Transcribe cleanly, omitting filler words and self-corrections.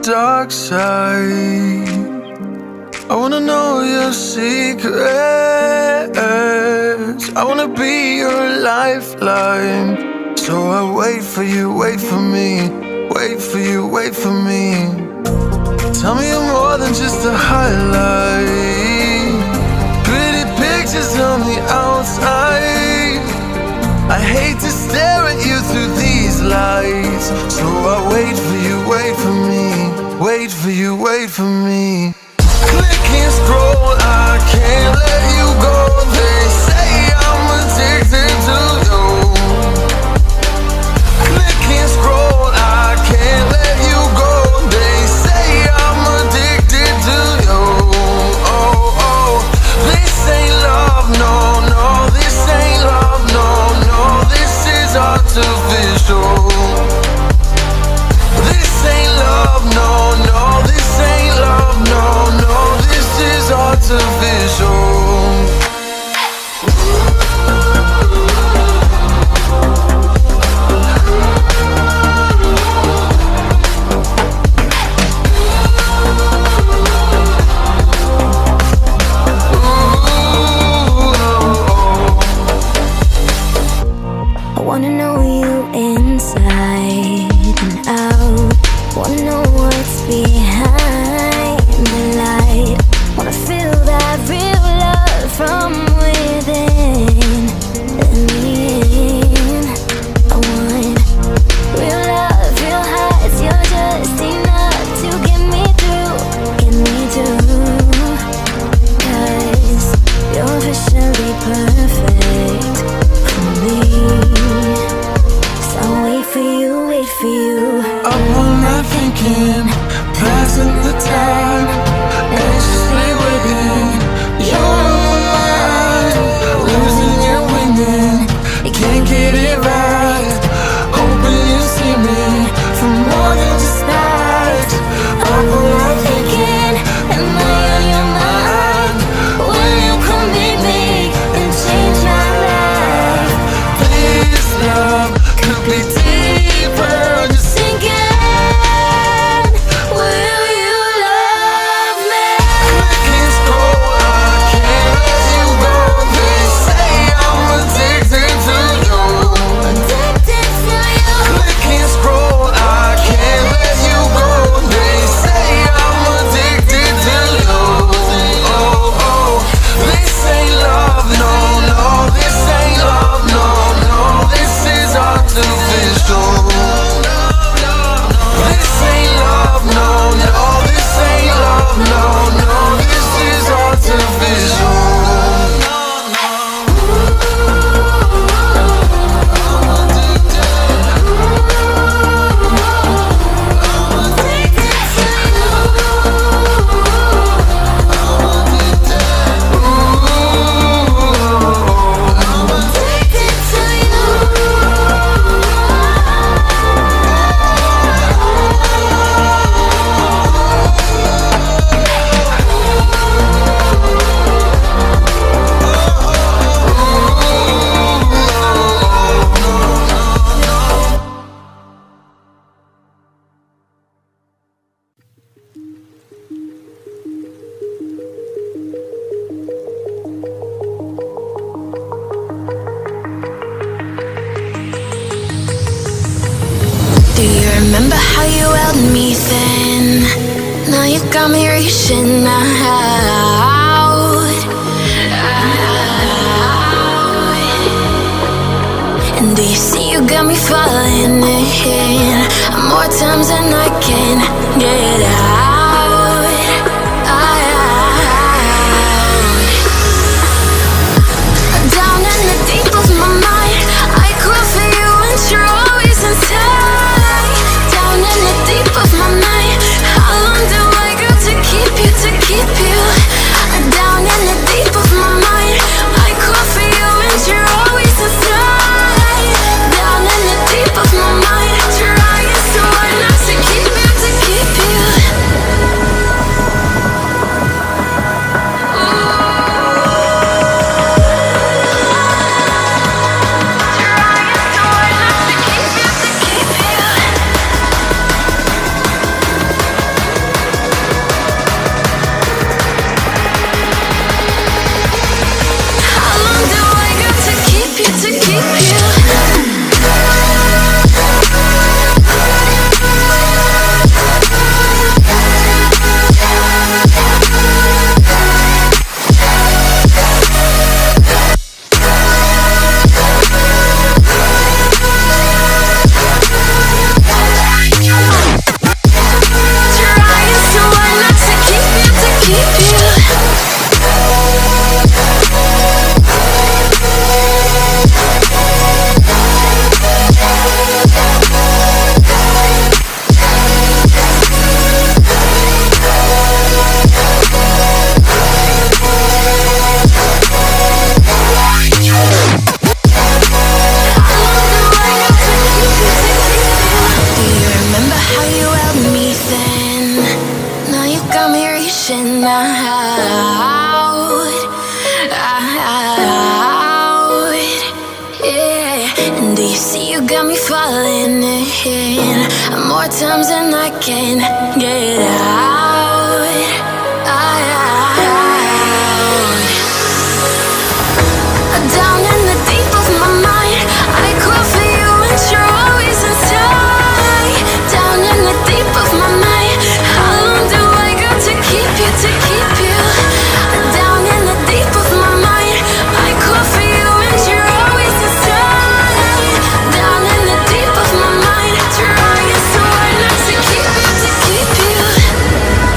dark side. I wanna know your secrets. I wanna be your lifeline. So I wait for you, wait for me. Wait for you, wait for me. Tell me you're more than just a highlight. Pretty pictures on the outside. I hate to stare at you through these lights. So I wait for you, wait for me. Wait for you, wait for me. Click and scroll, I can't let you go. They say I'm addicted to you. Click and scroll, I can't let you go. They say I'm addicted to you. Oh, oh, this ain't love, no, no. This ain't love, no, no. This is artificial. This ain't love, no, no. This ain't love, no, no. This is artificial. I wanna know you inside and out. Wanna know what's behind the light. Wanna feel that real love from within. Let me in. I want real love, real highs. You're just enough to get me through, get me through. 'Cause you're officially perfect for me. So wait for you, wait for you. Up all night thinking, passing the time, anxiously waiting. You're on my mind, losing and winning. You can't get it right. Hoping you see me for more than just night. Up all night thinking, am I on your mind? Will you come meet me and change my life? This love could be deeper. Just Thinking, will you love me? click and scroll, I can't let you go. They say I'm addicted to you. Addicted to you. Click and scroll, I can't let you go. They say I'm addicted to you. Oh, oh, this ain't love, no, no. This ain't love, no, no. This is artificial. This ain't love, no, no. This ain't love, no, no. This is artificial. Do you remember how you held me then? Now you got me reaching out. And do you see you got me falling in more times than I can get out? Down in the deep of my mind, I crawl for you and you're always inside. Down in the deep of my mind, how long do I got to keep you, to keep you? Down in the deep of my mind, I crawl for you and you're always inside. Down in the deep of my mind, trying so hard not to keep you, to keep you. falling in more times than I can get out. Down in the deep of my mind, I call for you and you're always inside. Down in the deep of my mind, how long do I got to keep you, to keep you? Down in the deep of my mind, I call for you and you're always inside. Down in the deep of my mind, trying so hard not to keep you, to keep you.